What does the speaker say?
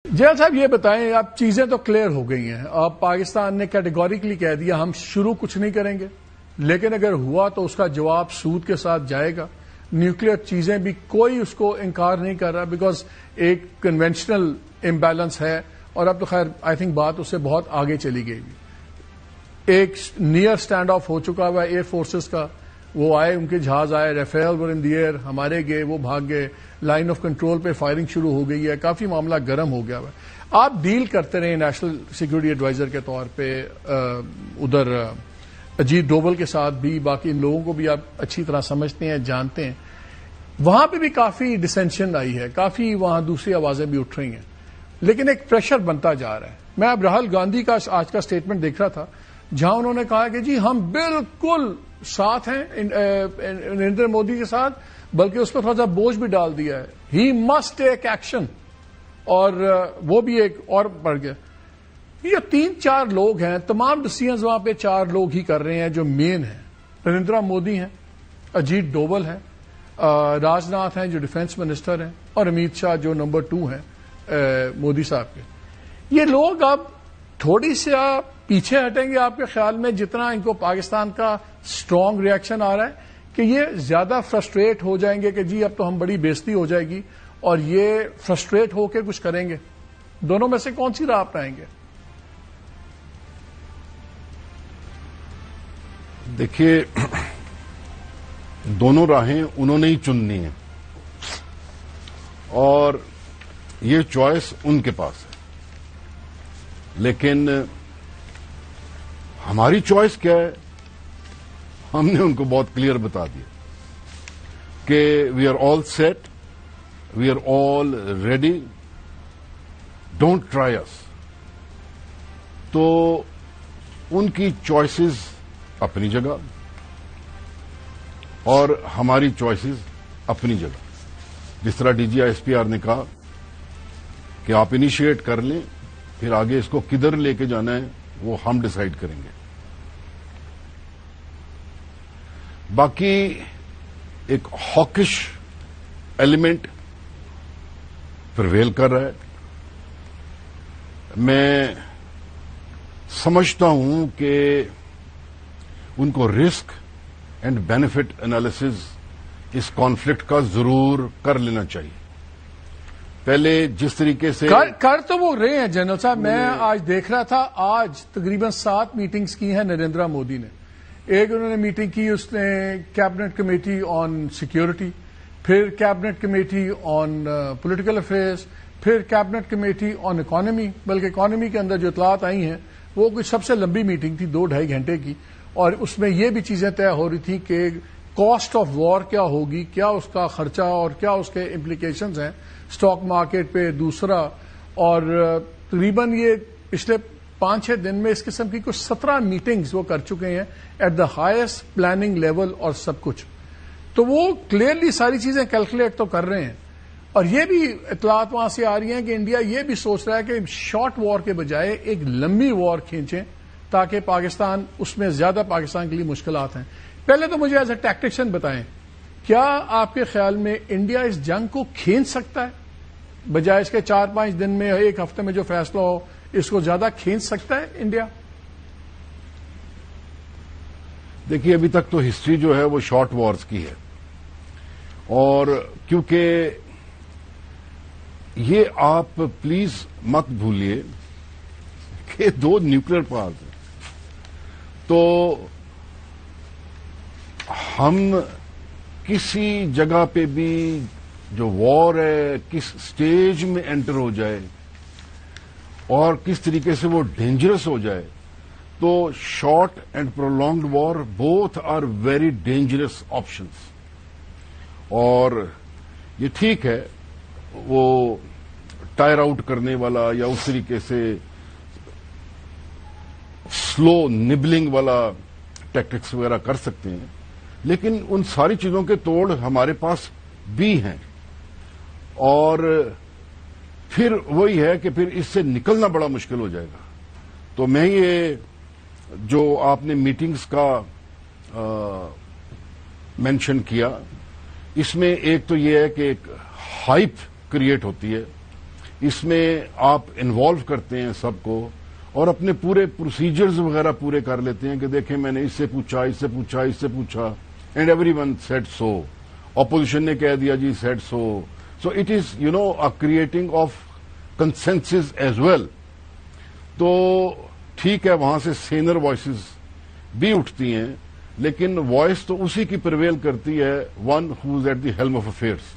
Jail صاحب یہ بتائیں، اب چیزیں تو کلیئر ہو گئی ہیں. اب پاکستان نے کیٹیگوریکلی کہہ دیا ہم شروع کچھ نہیں کریں گے، لیکن اگر ہوا تو اس کا جواب سود کے ساتھ جائے گا. نیوکلیر چیزیں بھی کوئی اس کو انکار نہیں کر رہا، بیکاز ایک کنونشنل امبیلنس ہے. اور اب تو خیر آئی تھنک بات اس سے بہت آگے چلی گئی. ایک نیئر اسٹینڈ آف ہو چکا ہوا ایئر فورسز کا. وہ آئے، ان کے جہاز آئے، ریفیل ور ان دی ایئر، ہمارے گئے، وہ بھاگ گئے، لائن آف کنٹرول پہ فائرنگ شروع ہو گئی ہے. کافی معاملہ گرم ہو گیا ہوا ہے. آپ ڈیل کرتے رہے نیشنل سیکورٹی ایڈوائزر کے طور پہ ادھر اجیت ڈوبل کے ساتھ بھی، باقی ان لوگوں کو بھی آپ اچھی طرح سمجھتے ہیں، جانتے ہیں. وہاں پہ بھی کافی ڈسینشن آئی ہے، کافی وہاں دوسری آوازیں بھی اٹھ رہی ہیں، لیکن ایک پریشر بنتا جا رہا ہے. میں اب راہل گاندھی کا آج کا اسٹیٹمنٹ دیکھ رہا تھا، جہاں انہوں نے کہا کہ جی ہم بالکل ساتھ ہیں نریندر مودی کے ساتھ، بلکہ اس پر تھوڑا سا بوجھ بھی ڈال دیا ہے. He must take action. اور وہ بھی ایک اور بڑھ گیا. یہ 3-4 لوگ ہیں، تمام ڈسیزنز وہاں پہ 4 لوگ ہی کر رہے ہیں جو مین ہیں. نریندر مودی ہیں، اجیت ڈوبل ہیں، راجناتھ ہیں جو ڈیفنس منسٹر ہیں، اور امیت شاہ جو نمبر 2 ہیں مودی صاحب کے. یہ لوگ اب تھوڑی سی پیچھے ہٹیں گے آپ کے خیال میں، جتنا ان کو پاکستان کا اسٹرانگ ریئیکشن آ رہا ہے، کہ یہ زیادہ فرسٹریٹ ہو جائیں گے کہ جی اب تو ہم بڑی بےزتی ہو جائے گی، اور یہ فرسٹریٹ ہو کے کچھ کریں گے؟ دونوں میں سے کون سی راہ اپنائیں گے؟ دیکھیے، دونوں راہیں انہوں نے ہی چننی ہیں، اور یہ چوائس ان کے پاس ہے. لیکن ہماری چوائس کیا ہے؟ ہم نے ان کو بہت کلیئر بتا دیا کہ we are all set, we are all ready, don't try us. تو ان کی چوائسز اپنی جگہ اور ہماری چوائسز اپنی جگہ. جس طرح D G S P R نے کہا کہ آپ انیشیٹ کر لیں، پھر آگے اس کو کدھر لے کے جانا ہے وہ ہم ڈیسائیڈ کریں گے. باقی ایک ہاکش ایلیمنٹ پرویل کر رہا ہے. میں سمجھتا ہوں کہ ان کو رسک اینڈ بینیفٹ انالیسز اس کانفلکٹ کا ضرور کر لینا چاہیے. پہلے جس طریقے سے کر تو وہ رہے ہیں جنرل صاحب. میں آج دیکھ رہا تھا، آج تقریباً 7 میٹنگز کی ہیں نریندر مودی نے. ایک انہوں نے میٹنگ کی، اس نے کیبنٹ کمیٹی آن سیکیورٹی، پھر cabinet committee on political affairs, پھر کیبنٹ کمیٹی آن اکانومی. بلکہ اکانومی کے اندر جو اطلاعات آئی ہیں وہ کچھ سب سے لمبی میٹنگ تھی، 2-2.5 گھنٹے کی. اور اس میں یہ بھی چیزیں طے ہو رہی تھیں کہ کاسٹ آف وار کیا ہوگی، کیا اس کا خرچہ اور کیا اس کے امپلیکیشنز ہیں اسٹاک مارکیٹ پہ. دوسرا، اور تقریباً یہ پچھلے 5-6 دن میں اس قسم کی کچھ 17 میٹنگز وہ کر چکے ہیں at the highest planning level اور سب کچھ. تو وہ کلیئرلی ساری چیزیں کیلکولیٹ تو کر رہے ہیں. اور یہ بھی اطلاعات وہاں سے آ رہی ہیں کہ انڈیا یہ بھی سوچ رہا ہے کہ شارٹ وار کے بجائے ایک لمبی وار کھینچیں، تاکہ پاکستان، اس میں زیادہ پاکستان کے لیے مشکلات ہیں. پہلے تو مجھے ایز اے ٹیکٹیشین بتائیں، کیا آپ کے خیال میں انڈیا اس جنگ کو کھینچ سکتا ہے؟ بجائے اس کے 4-5 دن میں، 1 ہفتے میں جو فیصلہ ہو، اس کو زیادہ کھینچ سکتا ہے انڈیا؟ دیکھیے، ابھی تک تو ہسٹری جو ہے وہ شارٹ وارز کی ہے. اور کیونکہ یہ آپ پلیز مت بھولیے کہ 2 نیوکلیر پاورز ہیں، تو ہم کسی جگہ پہ بھی جو وار ہے، کس سٹیج میں انٹر ہو جائے اور کس طریقے سے وہ ڈینجرس ہو جائے، تو short and prolonged war both are very dangerous options. اور یہ ٹھیک ہے، وہ ٹائر آؤٹ کرنے والا یا اس طریقے سے سلو نبلنگ والا ٹیکٹکس وغیرہ کر سکتے ہیں، لیکن ان ساری چیزوں کے توڑ ہمارے پاس بھی ہیں. اور پھر وہی ہے کہ پھر اس سے نکلنا بڑا مشکل ہو جائے گا. تو میں یہ جو آپ نے میٹنگز کا مینشن کیا، اس میں ایک تو یہ ہے کہ ایک ہائپ کریٹ ہوتی ہے، اس میں آپ انوالو کرتے ہیں سب کو اور اپنے پورے پروسیجرز وغیرہ پورے کر لیتے ہیں کہ دیکھیں میں نے اس سے پوچھا اس سے پوچھا اس سے پوچھا and everyone said so, opposition نے کہہ دیا جی said so it is creating of consensus as well. تو ٹھیک ہے وہاں سے سینئر وائسز بھی اٹھتی ہیں لیکن وائس تو اسی کی پرویل کرتی ہے one who is at the helm of affairs.